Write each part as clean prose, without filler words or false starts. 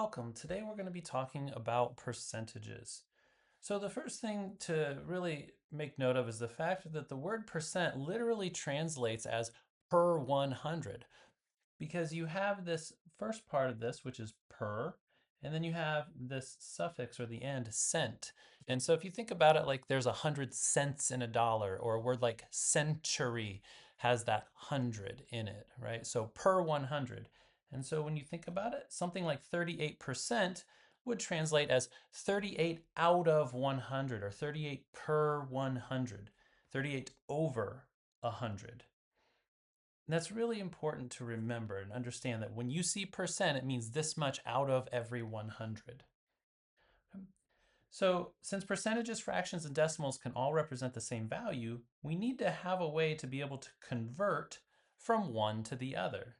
welcome. Today we're going to be talking about percentages. So the first thing to really make note of is the fact that the word percent literally translates as per 100 because you have this first part of this, which is per, and then you have this suffix or the end, cent. And so if you think about it like there's 100 cents in a dollar, or a word like century has that 100 in it, right? So per 100. And so when you think about it, something like 38% would translate as 38 out of 100, or 38 per 100, 38 over 100. And that's really important to remember and understand that when you see percent, it means this much out of every 100. So since percentages, fractions, and decimals can all represent the same value, we need to have a way to be able to convert from one to the other.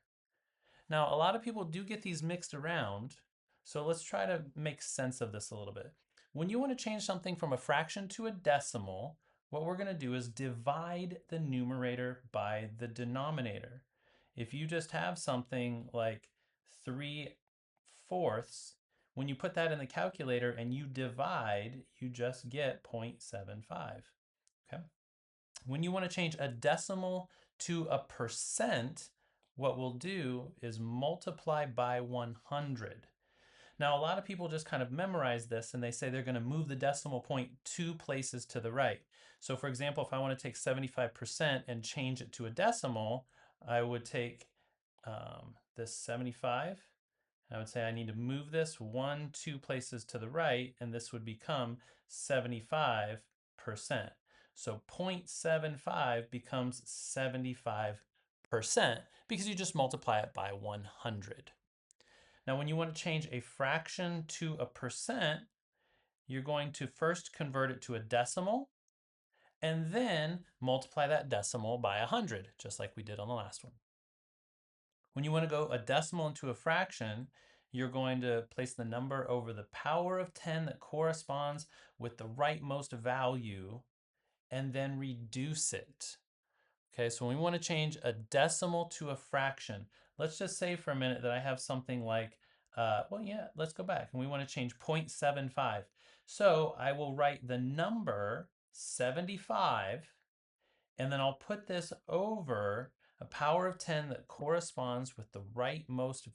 Now, a lot of people do get these mixed around, so let's try to make sense of this a little bit. When you want to change something from a fraction to a decimal, what we're going to do is divide the numerator by the denominator. If you just have something like 3/4, when you put that in the calculator and you divide, you just get 0.75. Okay? When you want to change a decimal to a percent, what we'll do is multiply by 100. Now, a lot of people just kind of memorize this and they say they're going to move the decimal point 2 places to the right. So for example, if I want to take 75% and change it to a decimal, I would take this 75. I would say I need to move this 2 places to the right, and this would become 75%. So 0.75 becomes 75% because you just multiply it by 100. Now, when you want to change a fraction to a percent, you're going to first convert it to a decimal and then multiply that decimal by 100, just like we did on the last one. When you want to go a decimal into a fraction, you're going to place the number over the power of 10 that corresponds with the rightmost value and then reduce it. Okay, so when we want to change a decimal to a fraction, let's just say for a minute that I have something like, let's go back and we want to change 0.75. So I will write the number 75 and then I'll put this over a power of 10 that corresponds with the rightmost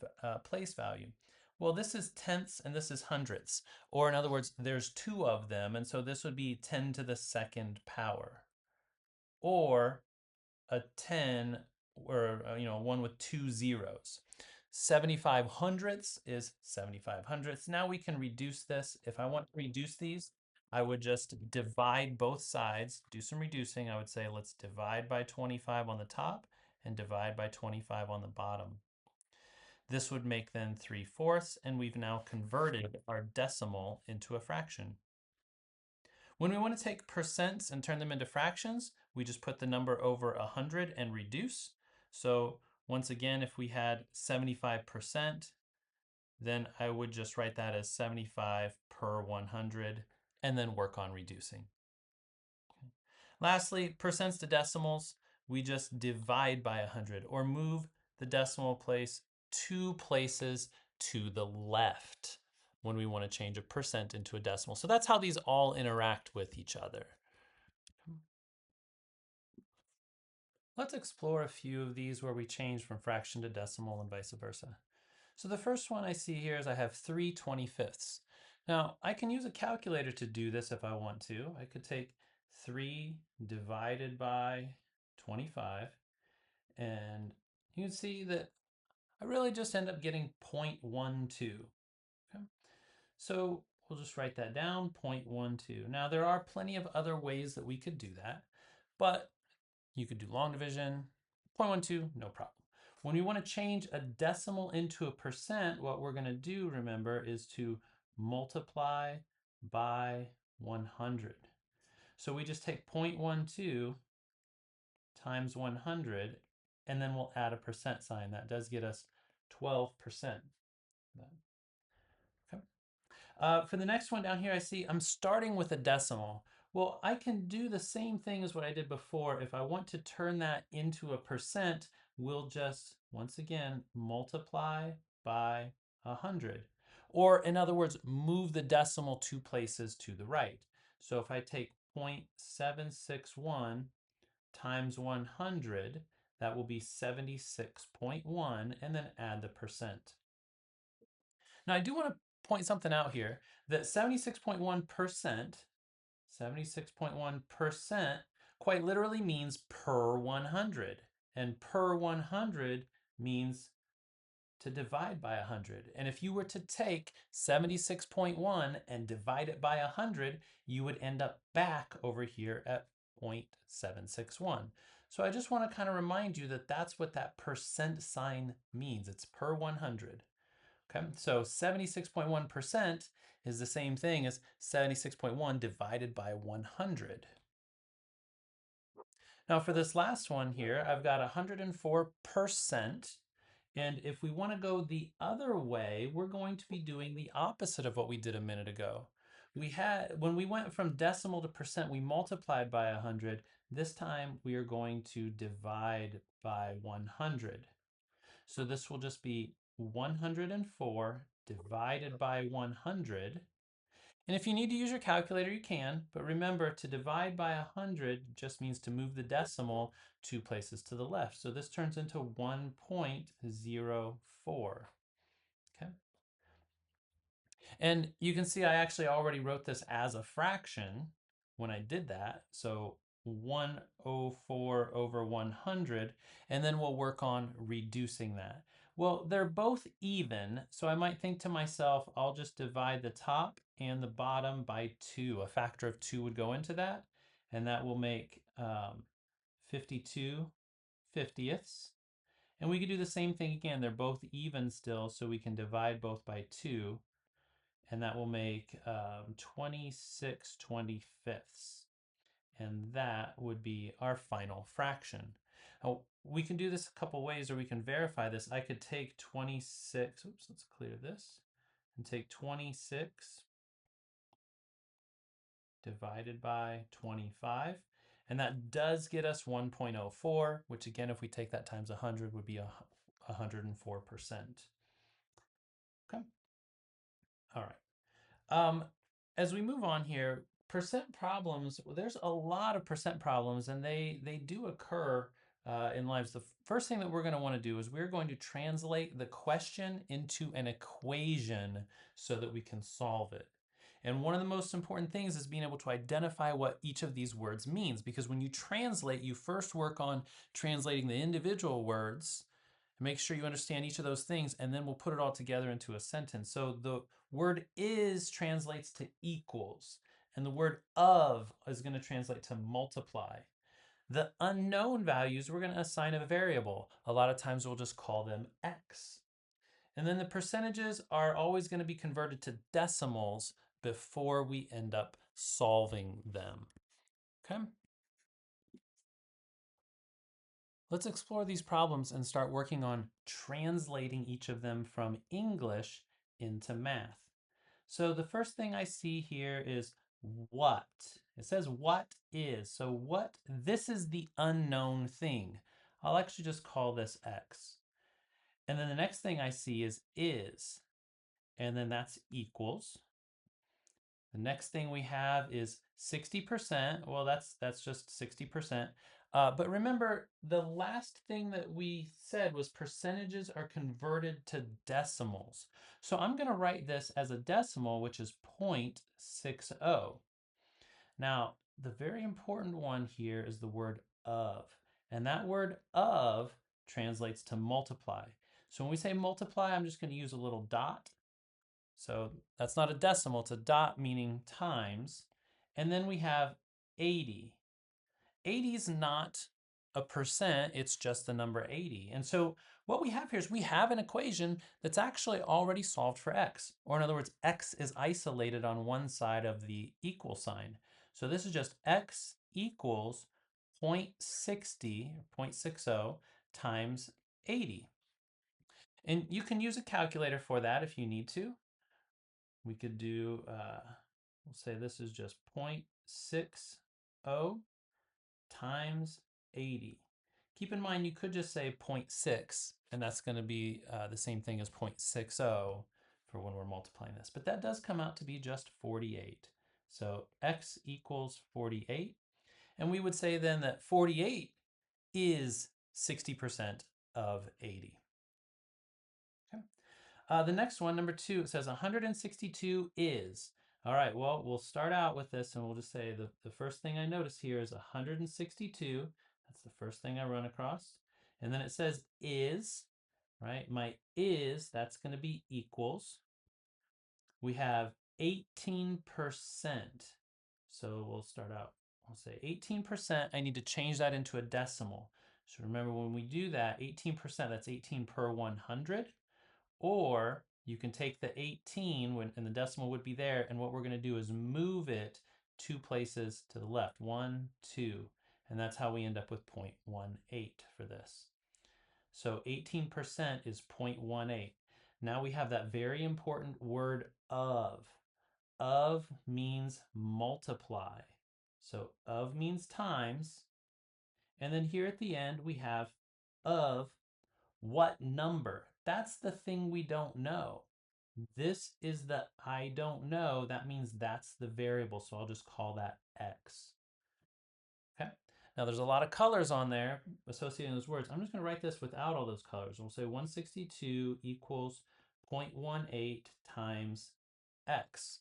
place value. Well, this is tenths and this is hundredths, or in other words, there's two of them, and so this would be 10 to the second power, or a 10, or one with two zeros. 75 hundredths is 75 hundredths. Now we can reduce this. If I want to reduce these, I would just divide both sides, do some reducing. I would say let's divide by 25 on the top and divide by 25 on the bottom. This would make then 3/4, and we've now converted our decimal into a fraction. When we want to take percents and turn them into fractions, we just put the number over 100 and reduce. So once again, if we had 75%, then I would just write that as 75 per 100 and then work on reducing. Okay. Lastly, percents to decimals, we just divide by 100 or move the decimal place 2 places to the left when we want to change a percent into a decimal. So that's how these all interact with each other. Let's explore a few of these where we change from fraction to decimal and vice versa. So the first one I see here is I have 3/25. Now I can use a calculator to do this if I want to. I could take 3 divided by 25, and you can see that I really just end up getting 0.12. Okay? So we'll just write that down, 0.12. Now there are plenty of other ways that we could do that, but you could do long division, 0.12, no problem. When we want to change a decimal into a percent, what we're going to do, remember, is to multiply by 100. So we just take 0.12 times 100, and then we'll add a percent sign. That does get us 12%. Okay. For the next one down here, I see I'm starting with a decimal. Well, I can do the same thing as what I did before. If I want to turn that into a percent, we'll just, once again, multiply by 100. Or in other words, move the decimal 2 places to the right. So if I take 0.761 times 100, that will be 76.1, and then add the percent. Now I do want to point something out here, that 76.1% quite literally means per 100. And per 100 means to divide by 100. And if you were to take 76.1 and divide it by 100, you would end up back over here at 0.761. So I just want to kind of remind you that that's what that percent sign means. It's per 100. Okay, so 76.1% is the same thing as 76.1 divided by 100. Now for this last one here, I've got 104%. And if we want to go the other way, we're going to be doing the opposite of what we did a minute ago. When we went from decimal to percent, we multiplied by 100. This time we are going to divide by 100. So this will just be 104 divided by 100. And if you need to use your calculator, you can, but remember, to divide by 100 just means to move the decimal 2 places to the left. So this turns into 1.04. Okay. And you can see I actually already wrote this as a fraction when I did that. So 104 over 100, and then we'll work on reducing that. Well, they're both even, so I might think to myself, I'll just divide the top and the bottom by 2. A factor of 2 would go into that, and that will make 52 fiftieths. And we could do the same thing again. They're both even still, so we can divide both by 2, and that will make 26 25ths. And that would be our final fraction. Now, we can do this a couple ways, or we can verify this. I could take 26, oops, let's clear this, and take 26 divided by 25. And that does get us 1.04, which again, if we take that times 100, would be 104%. Okay, all right. As we move on here, percent problems, there's a lot of percent problems, and they do occur in lives. The first thing that we're going to want to do is we're going to translate the question into an equation so that we can solve it. And one of the most important things is being able to identify what each of these words means, because when you translate, you first work on translating the individual words. Make sure you understand each of those things, and then we'll put it all together into a sentence. So the word is translates to equals, and the word of is going to translate to multiply. The unknown values, we're going to assign a variable. A lot of times we'll just call them x. And then the percentages are always going to be converted to decimals before we end up solving them. Okay? Let's explore these problems and start working on translating each of them from English into math. So the first thing I see here is what. It says what is. So what, this is the unknown thing. I'll actually just call this x. And then the next thing I see is. And then that's equals. The next thing we have is 60%. Well, that's just 60%. But remember, the last thing that we said was percentages are converted to decimals. So I'm going to write this as a decimal, which is 0.60. Now, the very important one here is the word of. And that word of translates to multiply. So when we say multiply, I'm just going to use a little dot. So that's not a decimal, it's a dot meaning times. And then we have 80. 80 is not a percent, it's just the number 80. And so what we have here is we have an equation that's actually already solved for x. Or in other words, x is isolated on one side of the equal sign. So this is just x equals 0.60, 0.60 times 80. And you can use a calculator for that if you need to. We could do, we'll say this is just 0.60 times 80. Keep in mind, you could just say 0.6, and that's going to be the same thing as 0.60 for when we're multiplying this. But that does come out to be just 48. So x equals 48. And we would say then that 48 is 60% of 80. Okay. The next one, number 2, it says 162 is. All right, well, we'll start out with this and we'll just say the first thing I notice here is 162. That's the first thing I run across. And then it says is, right? My is, that's going to be equals. We have 18%. So we'll start out, I'll say 18%. I need to change that into a decimal. So remember when we do that, 18%, that's 18 per 100. Or you can take the 18 and the decimal would be there, and what we're going to do is move it 2 places to the left, 1, 2, and that's how we end up with 0.18 for this. So 18% is 0.18. Now we have that very important word of. Of means multiply. So of means times. And then here at the end, we have of what number. That's the thing we don't know. This is the I don't know. That means that's the variable. So I'll just call that x. Okay. Now there's a lot of colors on there associating those words. I'm just going to write this without all those colors. We'll say 162 equals 0.18 times x.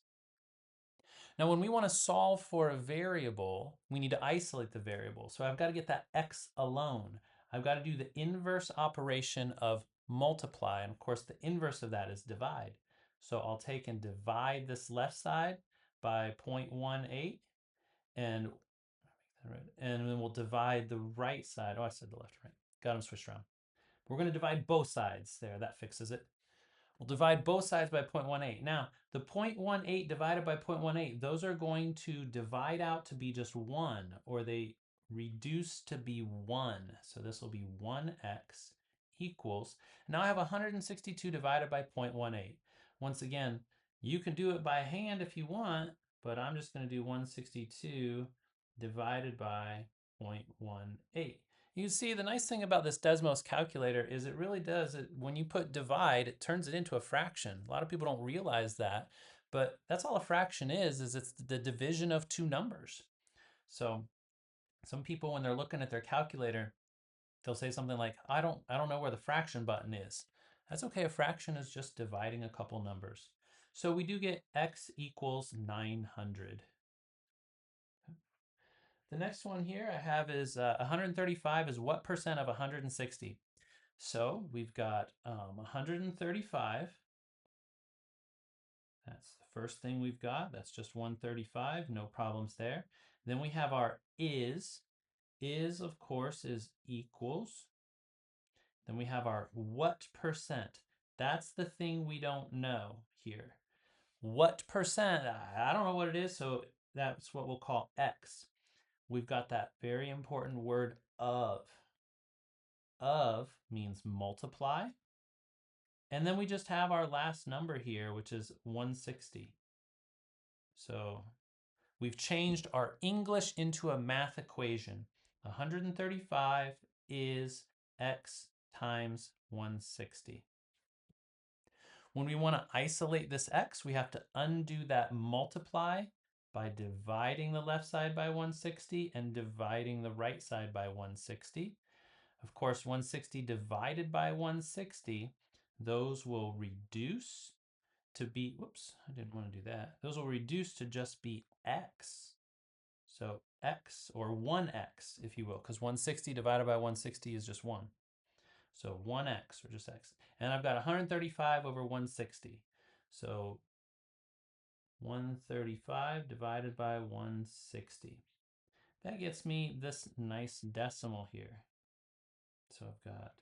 Now, when we want to solve for a variable, we need to isolate the variable. So I've got to get that x alone. I've got to do the inverse operation of multiply. And of course, the inverse of that is divide. So I'll take and divide this left side by 0.18 and then we'll divide the right side. Oh, I said the left, right. Got them switched around. We're going to divide both sides there. That fixes it. We'll divide both sides by 0.18. Now, the 0.18 divided by 0.18, those are going to divide out to be just 1, or they reduce to be 1. So this will be 1x equals, now I have 162 divided by 0.18. Once again, you can do it by hand if you want, but I'm just going to do 162 divided by 0.18. You can see the nice thing about this Desmos calculator is it really does, when you put divide, it turns it into a fraction. A lot of people don't realize that, but that's all a fraction is it's the division of 2 numbers. So some people, when they're looking at their calculator, they'll say something like, I don't know where the fraction button is. That's okay, a fraction is just dividing a couple numbers. So we do get x equals 900. The next one here I have is 135 is what percent of 160? So we've got 135. That's the first thing we've got. That's just 135, no problems there. Then we have our is. Is, of course, is equals. Then we have our what percent. That's the thing we don't know here. What percent? I don't know what it is, so that's what we'll call x. We've got that very important word of. Of means multiply. And then we just have our last number here, which is 160. So we've changed our English into a math equation. 135 is x times 160. When we want to isolate this x, we have to undo that multiply by dividing the left side by 160 and dividing the right side by 160. Of course, 160 divided by 160, those will reduce to be, whoops, I didn't want to do that. Those will reduce to just be x. So x, or 1x, if you will, because 160 divided by 160 is just 1. So 1x, or just x. And I've got 135 over 160. So 135 divided by 160. That gets me this nice decimal here. So I've got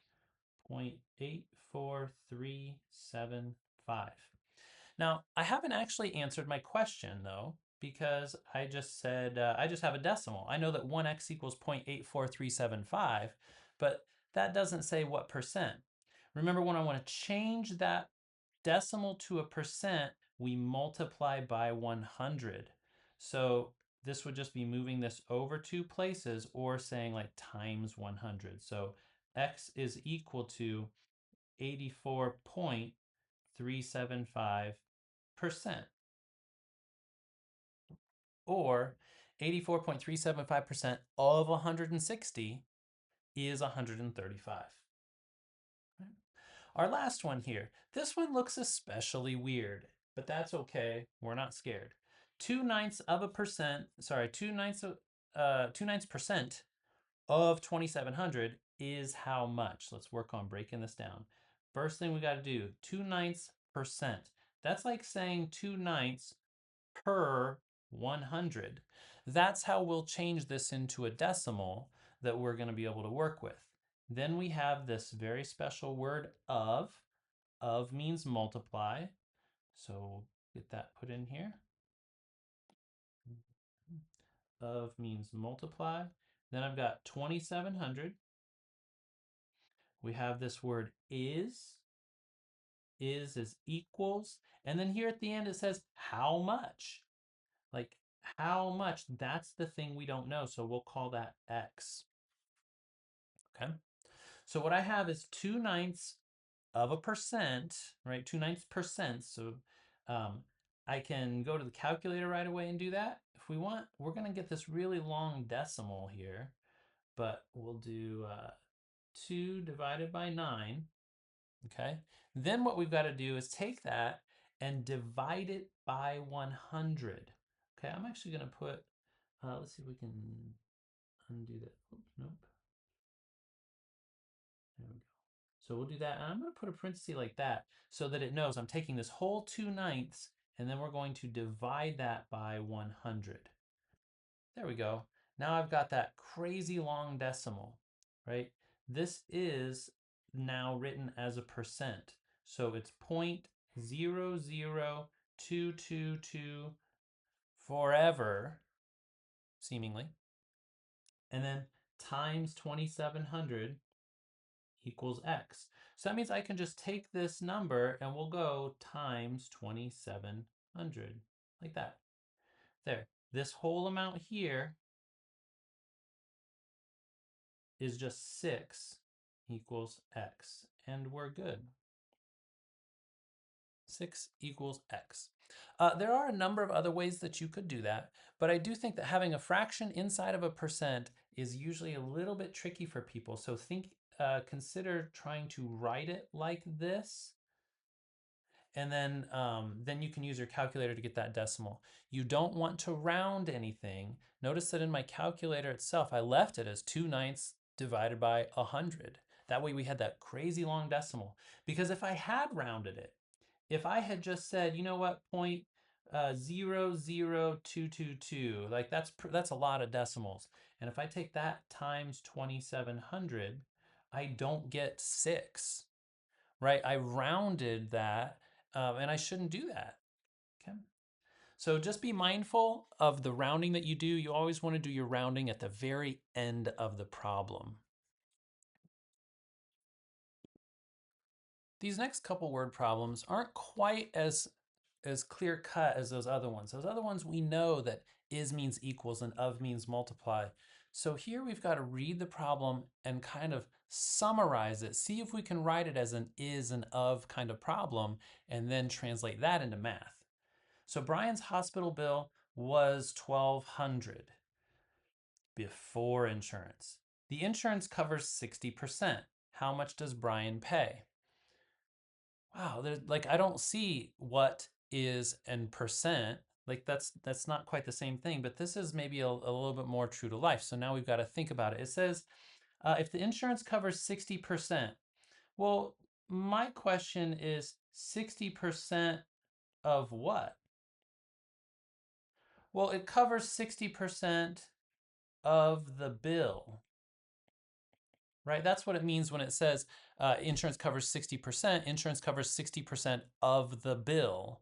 0.84375. Now, I haven't actually answered my question though, because I just said, I just have a decimal. I know that 1x equals 0.84375, but that doesn't say what percent. Remember, when I want to change that decimal to a percent, we multiply by 100. So this would just be moving this over 2 places or saying like times 100. So x is equal to 84.4 84.375%. Or 84.375% of 160 is 135. Our last one here. This one looks especially weird, but that's okay. We're not scared. 2/9 of a percent, sorry, 2/9 percent of 2,700 is how much? Let's work on breaking this down. First thing we got to do, 2/9 percent. That's like saying 2/9 per 100. That's how we'll change this into a decimal that we're going to be able to work with. Then we have this very special word of. Of means multiply. So we'll get that put in here. Of means multiply. Then I've got 2,700. We have this word is. Is equals. And then here at the end it says how much. Like how much, that's the thing we don't know. So we'll call that x. Okay. So what I have is 2/9 of a percent, right? 2/9 percent. So I can go to the calculator right away and do that if we want. We're going to get this really long decimal here, but we'll do 2 divided by 9. Okay. Then what we've got to do is take that and divide it by 100. Okay. I'm actually going to put, let's see if we can undo that. Oops, nope. There we go. So we'll do that. And I'm going to put a parenthesis like that so that it knows I'm taking this whole 2/9 and then we're going to divide that by 100. There we go. Now I've got that crazy long decimal, right? This is now written as a percent. So it's 0.00222 forever, seemingly. And then times 2,700 equals x. So that means I can just take this number and we'll go times 2,700, like that. There. This whole amount here is just 6 equals x, and we're good. 6 equals x. There are a number of other ways that you could do that, but I do think that having a fraction inside of a percent is usually a little bit tricky for people. So consider trying to write it like this, and then you can use your calculator to get that decimal. You don't want to round anything. Notice that in my calculator itself, I left it as 2/9 divided by 100. That way we had that crazy long decimal. Because if I had rounded it, if I had just said, you know what, 0.00222, like that's a lot of decimals. And if I take that times 2,700, I don't get 6, right? I rounded that, and I shouldn't do that. Okay. So just be mindful of the rounding that you do. You always want to do your rounding at the very end of the problem. These next couple word problems aren't quite as clear cut as those other ones. Those other ones we know that is means equals and of means multiply. So here we've got to read the problem and kind of summarize it. See if we can write it as an is and of kind of problem and then translate that into math. So Brian's hospital bill was $1,200 before insurance. The insurance covers 60%. How much does Brian pay? Wow, like I don't see what is and percent. Like that's not quite the same thing, but this is maybe a little bit more true to life. So now we've got to think about it. It says if the insurance covers 60%, well, my question is 60% of what? Well, it covers 60% of the bill, right? That's what it means when it says insurance covers 60%. Insurance covers 60% of the bill.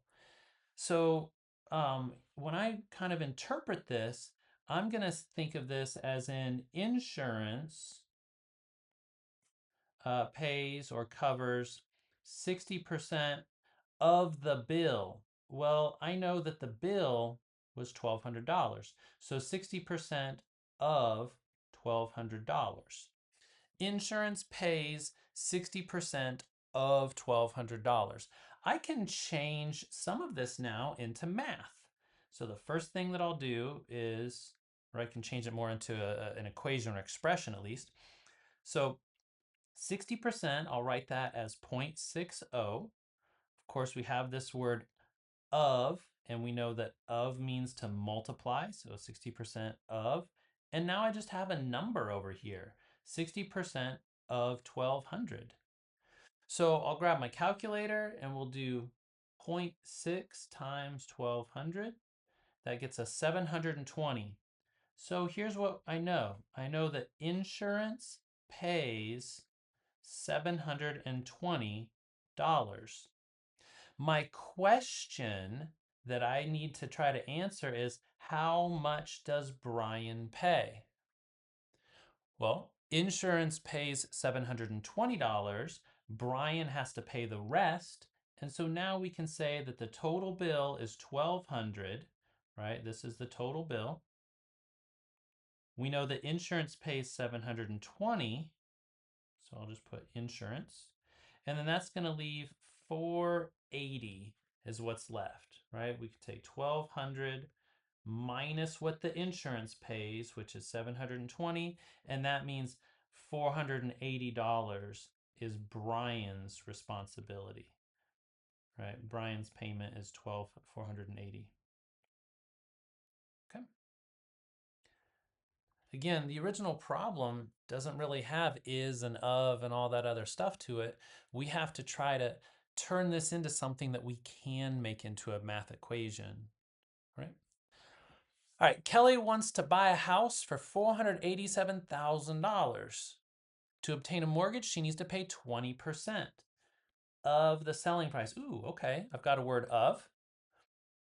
So when I kind of interpret this, I'm going to think of this as in insurance pays or covers 60% of the bill. Well, I know that the bill was $1,200. So 60% of $1,200. Insurance pays 60% of $1,200. I can change some of this now into math. So the first thing that I'll do is, or I can change it more into an equation or expression at least. So 60%, I'll write that as 0.60. Of course, we have this word of, and we know that of means to multiply, so 60% of. And now I just have a number over here, 60% of 1,200. So I'll grab my calculator and we'll do 0.6 times 1,200. That gets us 720. So here's what I know. I know that insurance pays $720. My question that I need to try to answer is, how much does Brian pay? Well, insurance pays $720. Brian has to pay the rest. And so now we can say that the total bill is $1,200, right? This is the total bill. We know that insurance pays $720. So I'll just put insurance. And then that's going to leave $480 is what's left, right? We could take $1,200 minus what the insurance pays, which is $720, and that means $480 is Brian's responsibility, right? Brian's payment is $1,480. Okay. Again, the original problem doesn't really have is and of and all that other stuff to it. We have to try to turn this into something that we can make into a math equation, right? All right, Kelly wants to buy a house for $487,000. To obtain a mortgage, she needs to pay 20% of the selling price. Ooh, okay. I've got a word of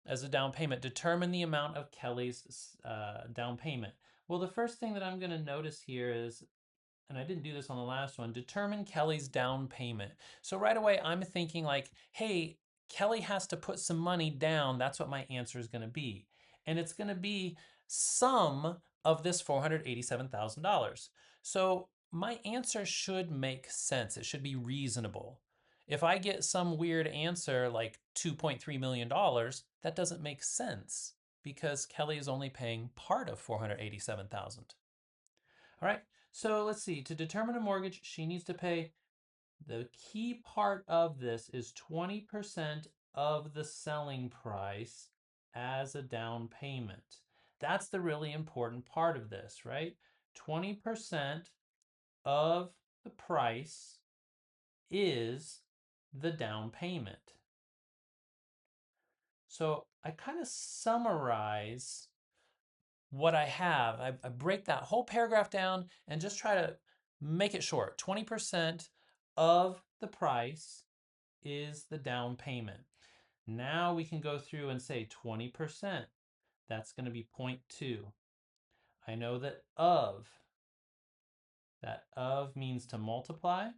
as a down payment. Determine the amount of Kelly's down payment. Well, the first thing that I'm going to notice here is, and I didn't do this on the last one, determine Kelly's down payment. So right away, I'm thinking like, hey, Kelly has to put some money down. That's what my answer is going to be. And it's going to be some of this $487,000. So my answer should make sense. It should be reasonable. If I get some weird answer like $2.3 million, that doesn't make sense because Kelly is only paying part of $487,000. All right, so let's see. To determine a mortgage, she needs to pay, the key part of this is 20% of the selling price as a down payment. That's the really important part of this, right? 20% of the price is the down payment. So I kind of summarize what I have. I break that whole paragraph down and just try to make it short. 20% of the price is the down payment. Now we can go through and say 20%. That's going to be 0.2. I know that of means to multiply.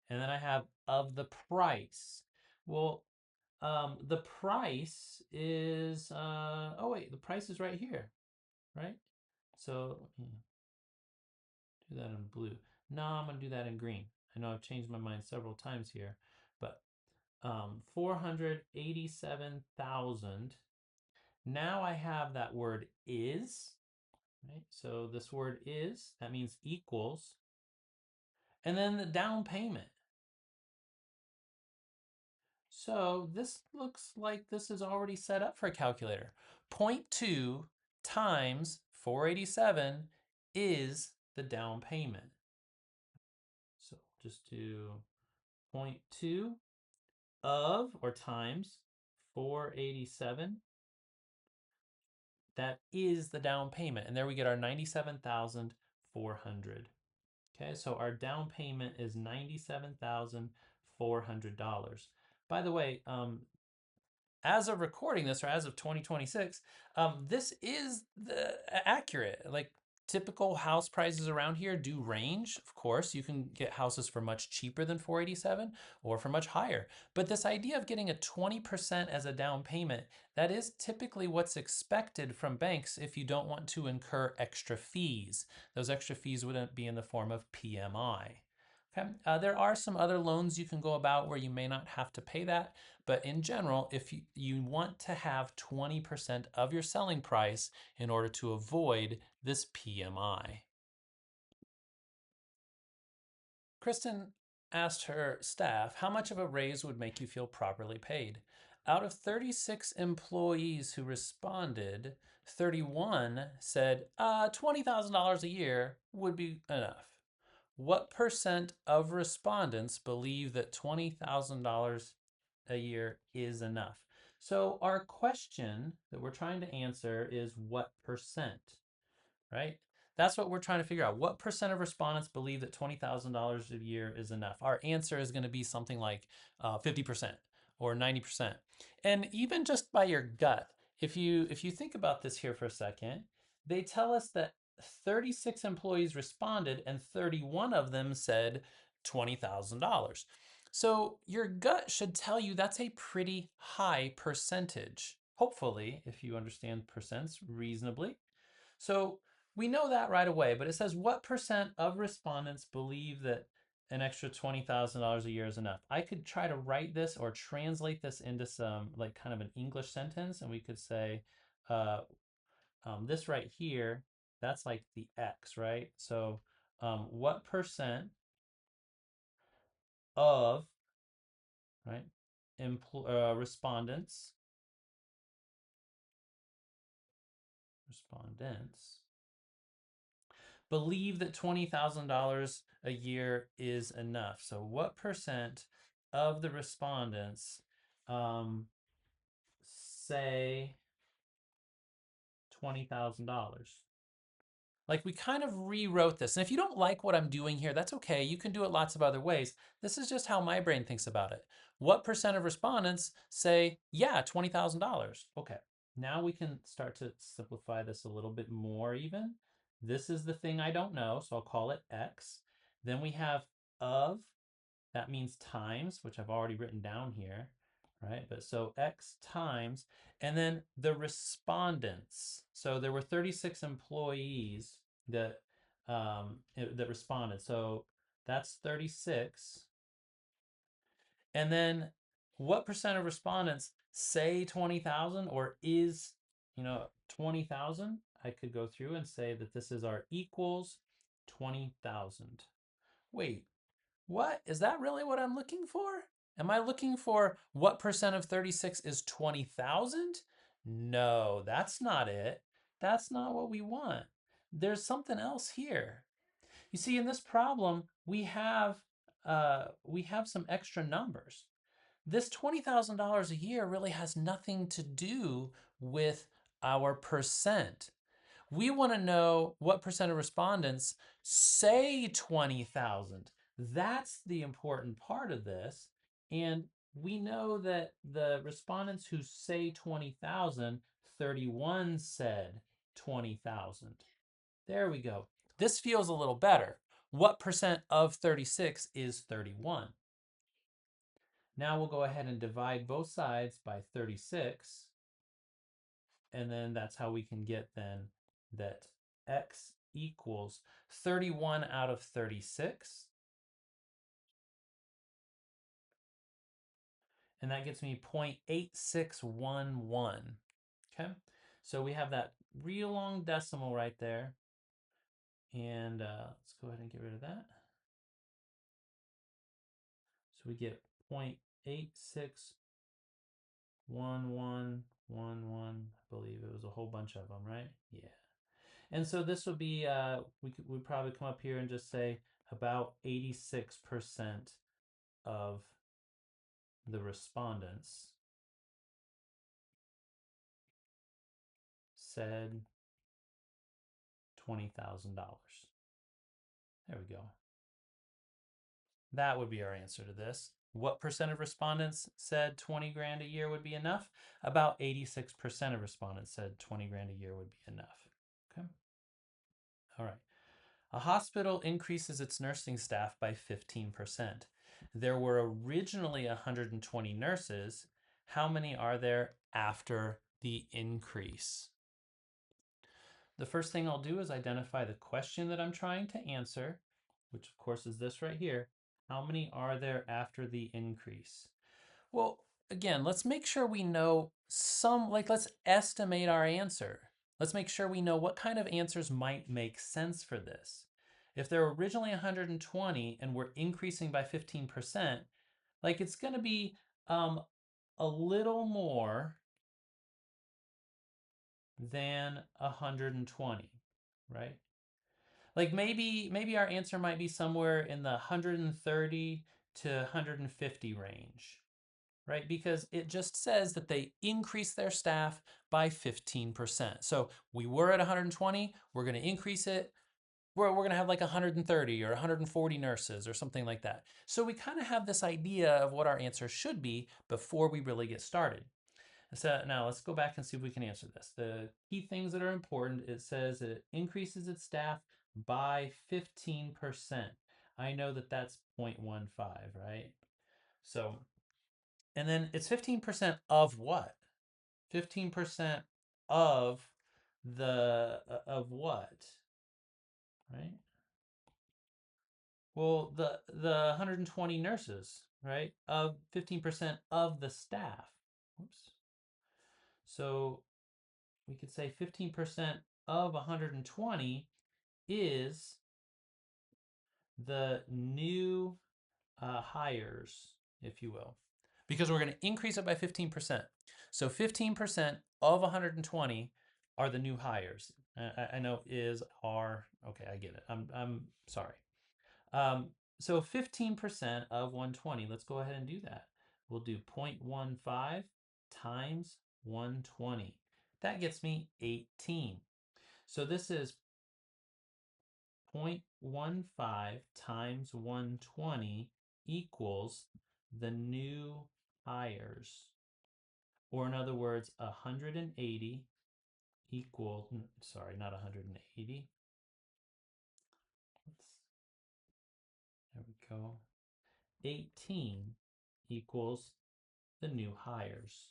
And then I have of the price. Well, the price is, oh wait, the price is right here, right? So do that in blue. No, I'm going to do that in green. I know I've changed my mind several times here, but 487,000. Now I have that word is, right? So this word is, that means equals. And then the down payment. So this looks like this is already set up for a calculator. 0.2 times 487 is the down payment. So just do 0.2 of or times 487. That is the down payment. And there we get our $97,400. Okay, so our down payment is $97,400. By the way, as of recording this, or as of 2026, this is accurate. Like typical house prices around here do range. Of course, you can get houses for much cheaper than 487 or for much higher. But this idea of getting a 20% as a down payment, that is typically what's expected from banks if you don't want to incur extra fees. Those extra fees wouldn't be in the form of PMI. Okay. There are some other loans you can go about where you may not have to pay that, but in general, if you want to have 20% of your selling price in order to avoid this PMI. Kristen asked her staff how much of a raise would make you feel properly paid. Out of 36 employees who responded, 31 said $20,000 a year would be enough. What percent of respondents believe that $20,000 a year is enough? So our question that we're trying to answer is what percent, right? That's what we're trying to figure out. What percent of respondents believe that $20,000 a year is enough? Our answer is going to be something like 50% or 90%. And even just by your gut, if you think about this here for a second, they tell us that 36 employees responded and 31 of them said $20,000. So your gut should tell you that's a pretty high percentage. Hopefully, if you understand percents reasonably. So we know that right away, but it says what percent of respondents believe that an extra $20,000 a year is enough? I could try to write this or translate this into some like kind of an English sentence, and we could say uh, this right here, that's like the X, right? So what percent of, right, respondents believe that $20,000 a year is enough. So what percent of the respondents say $20,000? Like we kind of rewrote this. And if you don't like what I'm doing here, that's okay. You can do it lots of other ways. This is just how my brain thinks about it. What percent of respondents say, yeah, $20,000? Okay, now we can start to simplify this a little bit more even. This is the thing I don't know, so I'll call it X. Then we have of, that means times, which I've already written down here, right? But so X times, and then the respondents. So there were 36 employees that that responded. So that's 36. And then what percent of respondents say 20,000 or is, 20,000? I could go through and say that this is our equals 20,000. Wait, what? Is that really what I'm looking for? Am I looking for what percent of 36 is 20,000? No, that's not it. That's not what we want. There's something else here. You see, in this problem, we have some extra numbers. This $20,000 a year really has nothing to do with our percent. We want to know what percent of respondents say 20,000. That's the important part of this. And we know that the respondents who say 20,000, 31 said 20,000. There we go. This feels a little better. What percent of 36 is 31? Now we'll go ahead and divide both sides by 36. And then that's how we can get then that X equals 31 out of 36. And that gets me 0.8611. Okay, so we have that real long decimal right there. And let's go ahead and get rid of that. So we get 0.861111. I believe it was a whole bunch of them, right? Yeah. And so this would be, we'd probably come up here and just say about 86% of the respondents said $20,000. There we go. That would be our answer to this. What percent of respondents said 20 grand a year would be enough? About 86% of respondents said 20 grand a year would be enough. Okay. All right. A hospital increases its nursing staff by 15%. There were originally 120 nurses. How many are there after the increase? The first thing I'll do is identify the question that I'm trying to answer, which of course is this right here. How many are there after the increase? Well, again, let's make sure we know let's estimate our answer. Let's make sure we know what kind of answers might make sense for this. If they're originally 120 and we're increasing by 15%, like it's going to be a little more than 120, right? Like maybe our answer might be somewhere in the 130 to 150 range, right? Because it just says that they increase their staff by 15%. So we were at 120, we're going to increase it. We're going to have like 130 or 140 nurses or something like that. So we kind of have this idea of what our answer should be before we really get started. So now let's go back and see if we can answer this. The key things that are important, it says it increases its staff by 15%. I know that that's 0.15, right? So, and then it's 15% of what? 15% of of what? Right? Well, the 120 nurses, right? Of 15% of the staff. Oops. So we could say 15% of 120 is the new hires, if you will, because we're going to increase it by 15%. So 15% of 120 are the new hires. I know are, okay, I get it. I'm sorry. So 15% of 120, let's go ahead and do that. We'll do 0.15 times 120. That gets me 18. So this is 0.15 times 120 equals the new hires. Or in other words, 180 equal, sorry, not 180. There we go. 18 equals the new hires.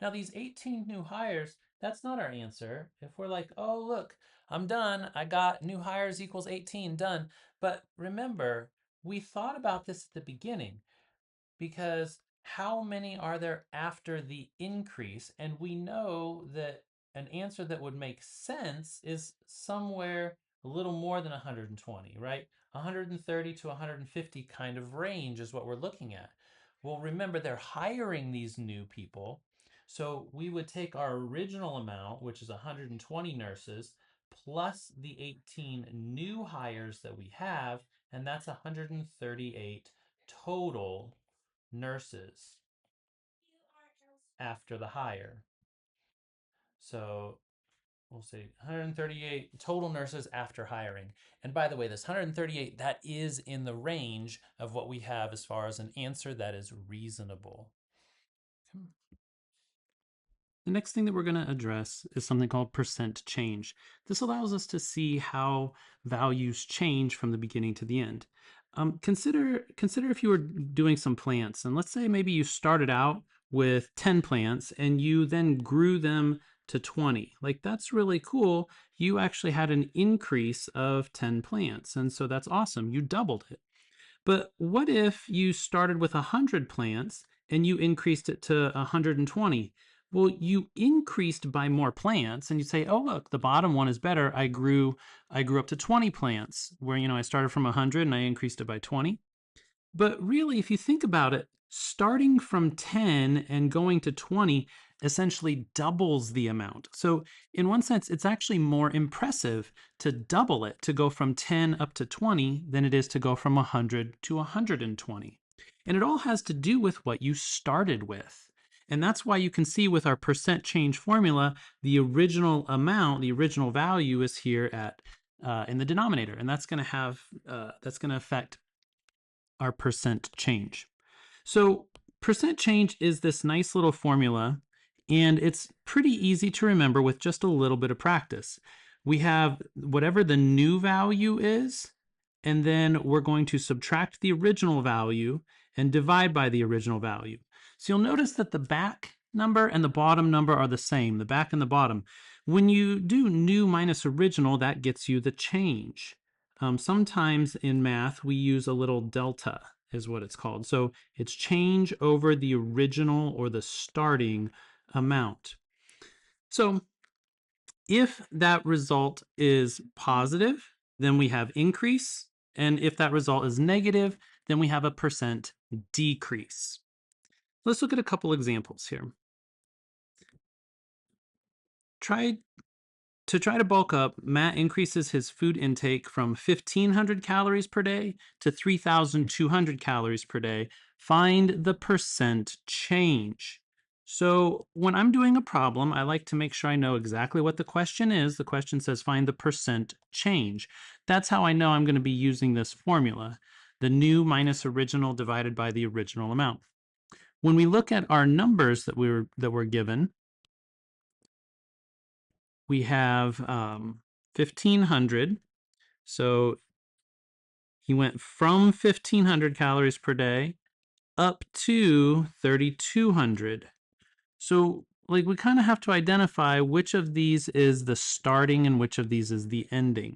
Now these 18 new hires, that's not our answer. If we're like, oh, look, I'm done. I got new hires equals 18, done. But remember, we thought about this at the beginning because how many are there after the increase? And we know that an answer that would make sense is somewhere a little more than 120, right? 130 to 150 kind of range is what we're looking at. Well, remember, they're hiring these new people. So we would take our original amount, which is 120 nurses, plus the 18 new hires that we have, and that's 138 total nurses after the hire. So we'll say 138 total nurses after hiring. And by the way, this 138, that is in the range of what we have as far as an answer that is reasonable. The next thing that we're going to address is something called percent change. This allows us to see how values change from the beginning to the end. Consider if you were doing some plants, and let's say maybe you started out with 10 plants and you then grew them to 20. Like, that's really cool. You actually had an increase of 10 plants, and so that's awesome. You doubled it. But what if you started with 100 plants and you increased it to 120? Well, you increased by more plants, and you say, "Oh, look, the bottom one is better. I grew up to 20 plants, where I started from 100 and I increased it by 20." But really, if you think about it, starting from 10 and going to 20 essentially doubles the amount. So in one sense, it's actually more impressive to double it, to go from 10 up to 20, than it is to go from 100 to 120. And it all has to do with what you started with. And that's why you can see with our percent change formula, the original amount, the original value is here at in the denominator. And that's going to affect our percent change. So percent change is this nice little formula, and it's pretty easy to remember with just a little bit of practice. We have whatever the new value is, and then we're going to subtract the original value and divide by the original value. So you'll notice that the back number and the bottom number are the same, the back and the bottom. When you do new minus original, that gets you the change. Sometimes in math, we use a little delta, is what it's called. So it's change over the original or the starting amount. So if that result is positive, then we have increase. And if that result is negative, then we have a percent decrease. Let's look at a couple examples here. To try to bulk up, Matt increases his food intake from 1,500 calories per day to 3,200 calories per day. Find the percent change. So when I'm doing a problem, I like to make sure I know exactly what the question is. The question says find the percent change. That's how I know I'm going to be using this formula, the new minus original divided by the original amount. When we look at our numbers that we're given, we have 1,500. So he went from 1,500 calories per day up to 3,200. So like we kind of have to identify which of these is the starting and which of these is the ending,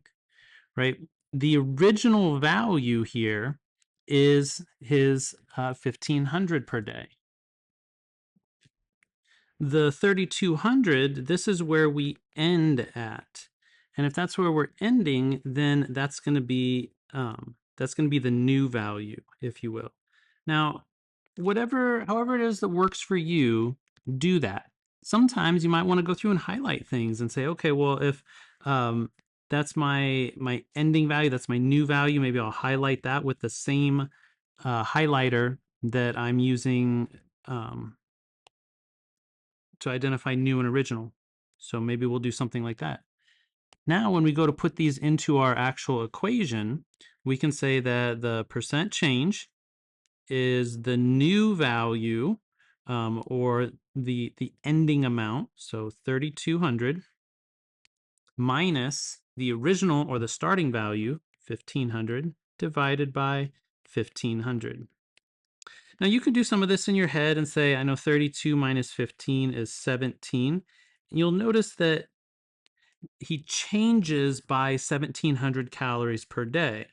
right? The original value here is his 1,500 per day. The 3,200, this is where we end at. And if that's where we're ending, then that's going to be the new value, if you will. Now, however it is that works for you, do that. Sometimes you might want to go through and highlight things and say, okay, well, if that's my ending value, that's my new value, maybe I'll highlight that with the same highlighter that I'm using to identify new and original. So maybe we'll do something like that. Now, when we go to put these into our actual equation, we can say that the percent change is the new value or the ending amount, so 3,200 minus the original or the starting value, 1,500, divided by 1,500. Now you can do some of this in your head and say, I know 32 minus 15 is 17. You'll notice that he changes by 1,700 calories per day.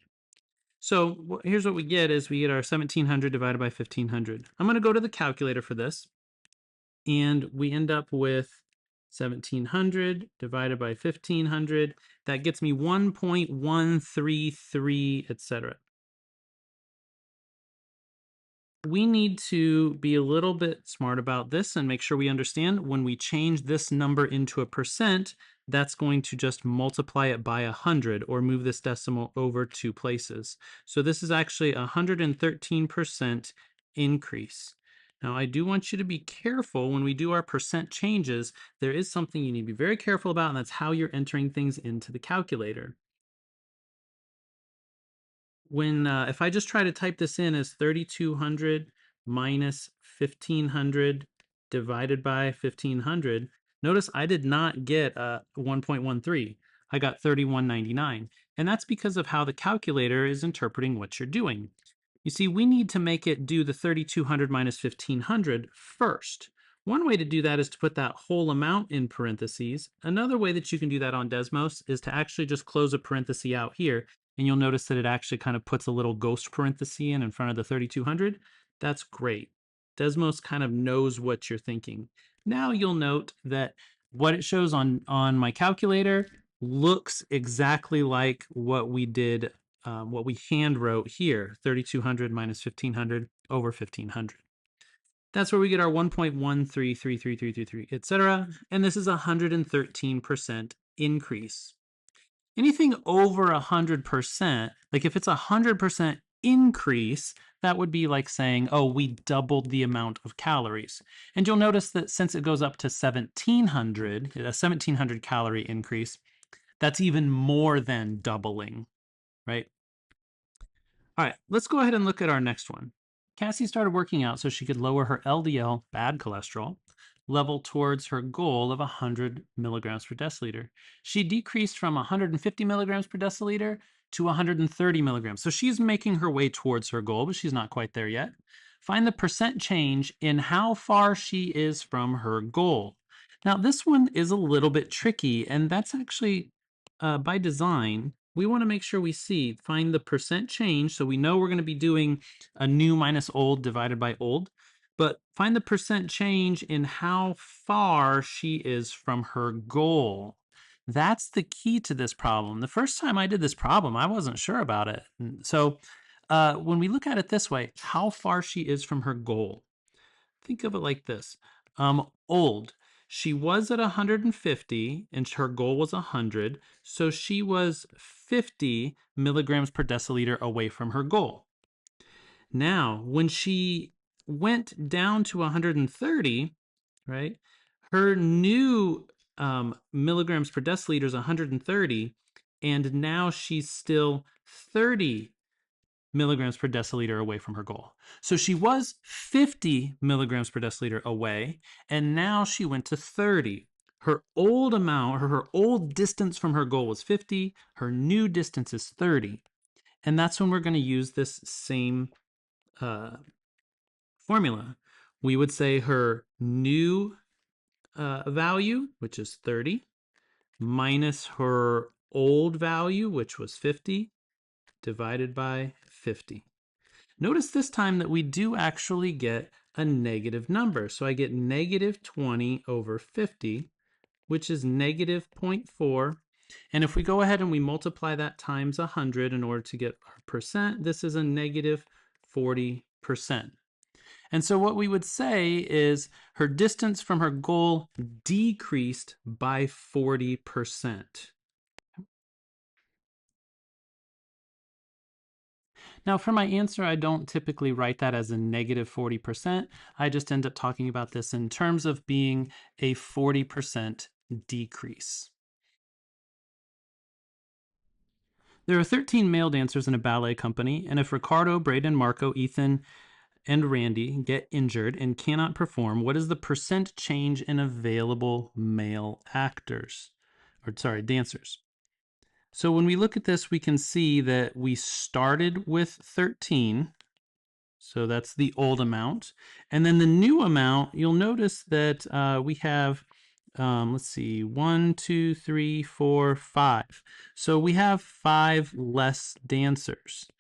So here's what we get is we get our 1,700 divided by 1,500. I'm going to go to the calculator for this. And we end up with 1,700 divided by 1,500. That gets me 1.133, etc. We need to be a little bit smart about this and make sure we understand when we change this number into a percent, that's going to just multiply it by 100 or move this decimal over 2 places. So this is actually a 113% increase. Now, I do want you to be careful when we do our percent changes. There is something you need to be very careful about, and that's how you're entering things into the calculator. When if I just try to type this in as 3,200 minus 1,500 divided by 1,500, notice I did not get 1.13. I got 31.99. And that's because of how the calculator is interpreting what you're doing. You see, we need to make it do the 3,200 minus 1,500 first. One way to do that is to put that whole amount in parentheses. Another way that you can do that on Desmos is to actually just close a parenthesis out here, and you'll notice that it actually kind of puts a little ghost parenthesis in front of the 3,200. That's great. Desmos kind of knows what you're thinking. Now you'll note that what it shows on my calculator looks exactly like what we did, what we hand wrote here, 3,200 minus 1,500 over 1,500. That's where we get our 1.133333, etc. And this is a 113% increase. Anything over 100%, like if it's a 100% increase, that would be like saying, oh, we doubled the amount of calories. And you'll notice that since it goes up to 1,700, a 1,700 calorie increase, that's even more than doubling, right? All right, let's go ahead and look at our next one. Cassie started working out so she could lower her LDL, bad cholesterol, level towards her goal of 100 milligrams per deciliter. She decreased from 150 milligrams per deciliter to 130 milligrams. So she's making her way towards her goal, but she's not quite there yet. Find the percent change in how far she is from her goal. Now, this one is a little bit tricky, and that's actually by design. We want to make sure we find the percent change. So we know we're going to be doing a new minus old divided by old, but find the percent change in how far she is from her goal. That's the key to this problem. The first time I did this problem, I wasn't sure about it. So when we look at it this way, how far she is from her goal, think of it like this. Old. She was at 150 and her goal was 100. So she was 50 milligrams per deciliter away from her goal. Now, when she went down to 130, right, her new milligrams per deciliter is 130. And now she's still 30 milligrams per deciliter away from her goal. So she was 50 milligrams per deciliter away, and now she went to 30. Her old amount, her old distance from her goal was 50. Her new distance is 30. And that's when we're going to use this same formula. We would say her new value, which is 30, minus her old value, which was 50, divided by 50. Notice this time that we do actually get a negative number. So I get negative 20 over 50, which is negative 0.4. And if we go ahead and we multiply that times 100 in order to get our percent, this is a negative 40%. And so what we would say is her distance from her goal decreased by 40%. Now for my answer, I don't typically write that as a negative 40%. I just end up talking about this in terms of being a 40% decrease. There are 13 male dancers in a ballet company, and if Ricardo, Braden, Marco, Ethan, and Randy get injured and cannot perform, what is the percent change in available male dancers? So when we look at this, we can see that we started with 13. So that's the old amount. And then the new amount, you'll notice that we have, let's see, 1, 2, 3, 4, 5. So we have 5 less dancers.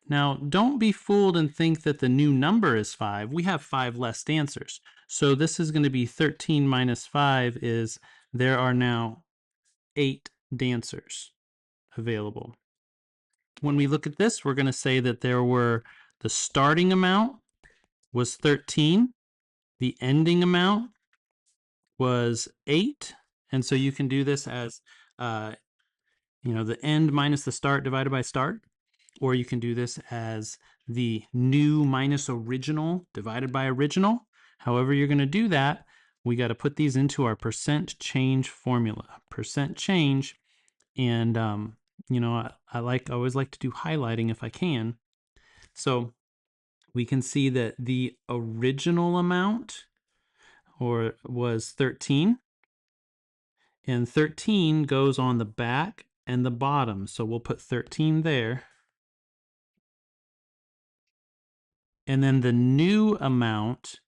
Now, don't be fooled and think that the new number is 5. We have 5 less dancers. So this is going to be 13 minus 5 is there are now 8 dancers available. When we look at this, we're going to say that the starting amount was 13. The ending amount was 8. And so you can do this as, the end minus the start divided by start. Or you can do this as the new minus original divided by original. However you're going to do that, we got to put these into our percent change formula. Percent change, and I always like to do highlighting if I can. So we can see that the original amount was 13, and 13 goes on the back and the bottom. So we'll put 13 there. And then the new amount,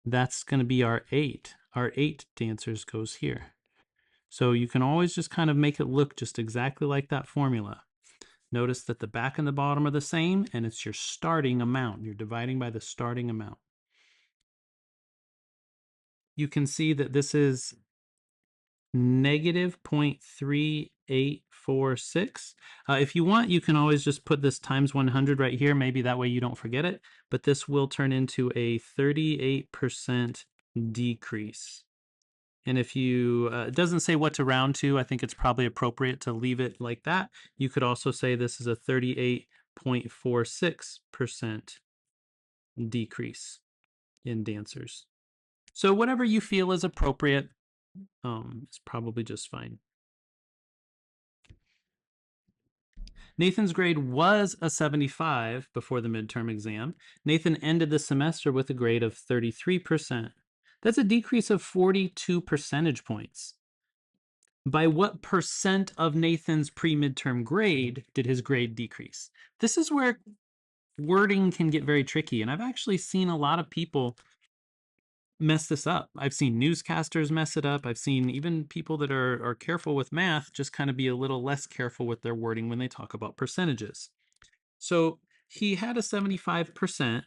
that's going to be our 8. Our 8 dancers goes here. So you can always just kind of make it look just exactly like that formula. Notice that the back and the bottom are the same, and it's your starting amount. You're dividing by the starting amount. You can see that this is negative 0.3846. If you want, you can always just put this times 100 right here. Maybe that way you don't forget it. But this will turn into a 38% decrease. And if you, it doesn't say what to round to, I think it's probably appropriate to leave it like that. You could also say this is a 38.46% decrease in dancers. So whatever you feel is appropriate, is probably just fine. Nathan's grade was a 75 before the midterm exam. Nathan ended the semester with a grade of 33%. That's a decrease of 42 percentage points. By what percent of Nathan's pre-midterm grade did his grade decrease? This is where wording can get very tricky, and I've actually seen a lot of people mess this up. I've seen newscasters mess it up. I've seen even people that are careful with math just kind of be a little less careful with their wording when they talk about percentages. So he had a 75%,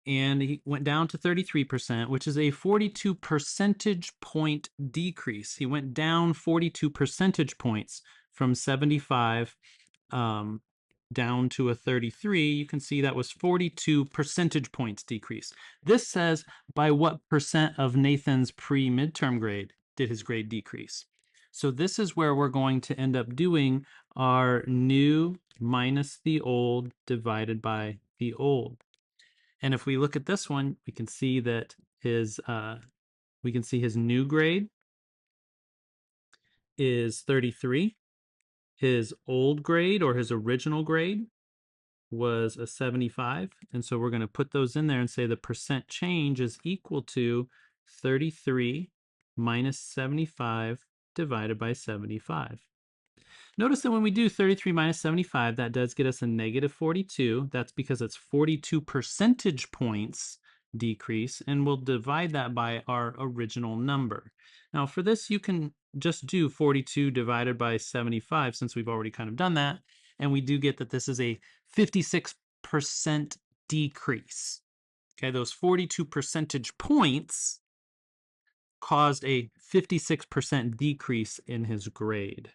and he went down to 33%, which is a 42 percentage point decrease. He went down 42 percentage points from 75 down to a 33. You can see that was 42 percentage points decrease. This says by what percent of Nathan's pre-midterm grade did his grade decrease. So this is where we're going to end up doing our new minus the old divided by the old. And if we look at this one, we can see that his new grade is 33. His old grade, or his original grade, was a 75. And so we're going to put those in there and say the percent change is equal to 33 minus 75 divided by 75. Notice that when we do 33 minus 75, that does get us a negative 42. That's because it's 42 percentage points decrease, and we'll divide that by our original number. Now for this, you can just do 42 divided by 75, since we've already kind of done that, and we do get that this is a 56% decrease. Okay, those 42 percentage points caused a 56% decrease in his grade.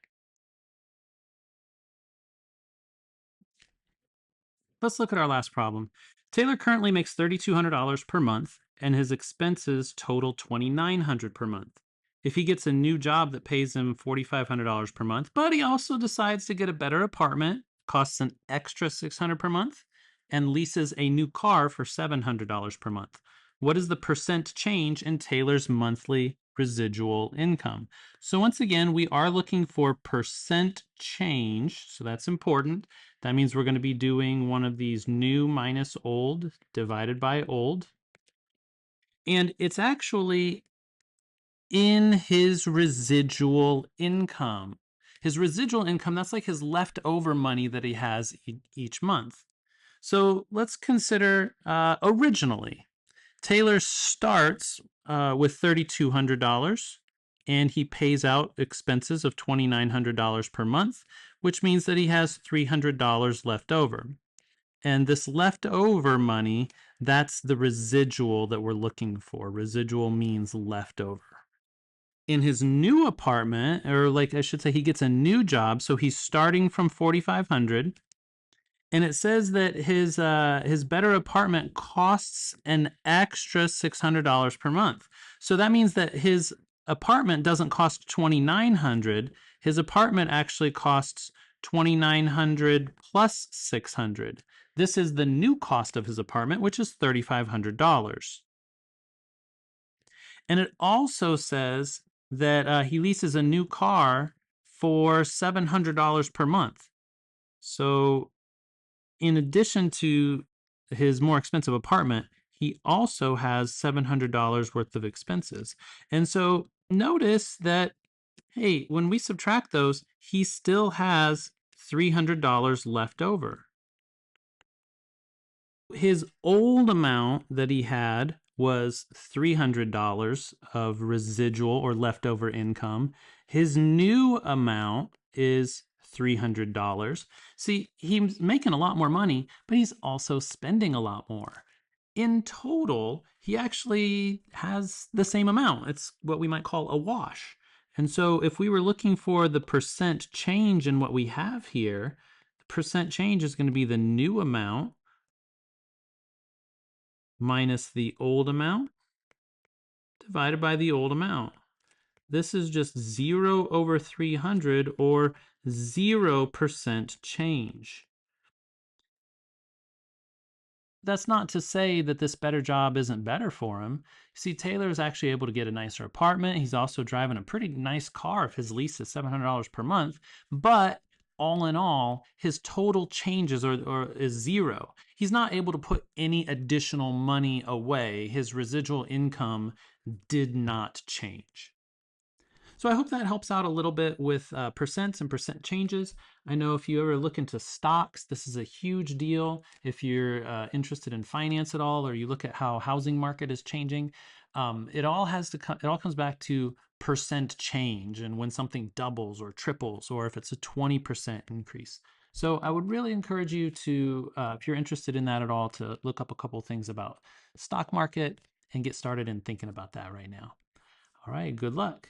Let's look at our last problem. Taylor currently makes $3,200 per month, and his expenses total $2,900 per month. If he gets a new job that pays him $4,500 per month, but he also decides to get a better apartment, costs an extra $600 per month, and leases a new car for $700 per month, what is the percent change in Taylor's monthly residual income? So once again, we are looking for percent change, so that's important. That means we're going to be doing one of these new minus old divided by old. And it's actually in his residual income. His residual income, that's like his leftover money that he has each month. So let's consider originally. Taylor starts with $3,200, and he pays out expenses of $2,900 per month, which means that he has $300 left over. And this leftover money, that's the residual that we're looking for. Residual means leftover. In his new apartment, or like I should say, he gets a new job, so he's starting from $4,500. And it says that his better apartment costs an extra $600 per month. So that means that his apartment doesn't cost $2,900. His apartment actually costs $2,900 plus $600. This is the new cost of his apartment, which is $3,500. And it also says that he leases a new car for $700 per month. So in addition to his more expensive apartment, he also has $700 worth of expenses. And so notice that, hey, when we subtract those, he still has $300 left over. His old amount that he had was $300 of residual or leftover income. His new amount is $300. See, he's making a lot more money, but he's also spending a lot more. In total, he actually has the same amount. It's what we might call a wash. And so if we were looking for the percent change in what we have here, the percent change is going to be the new amount minus the old amount divided by the old amount. This is just 0 over 300, or 0% change. That's not to say that this better job isn't better for him. See, Taylor is actually able to get a nicer apartment. He's also driving a pretty nice car if his lease is $700 per month. But all in all, his total changes or is 0. He's not able to put any additional money away. His residual income did not change. So I hope that helps out a little bit with percents and percent changes. I know if you ever look into stocks, this is a huge deal. If you're interested in finance at all, or you look at how housing market is changing, it all it all comes back to percent change and when something doubles or triples or if it's a 20% increase. So I would really encourage you to, if you're interested in that at all, to look up a couple things about stock market and get started in thinking about that right now. All right, good luck.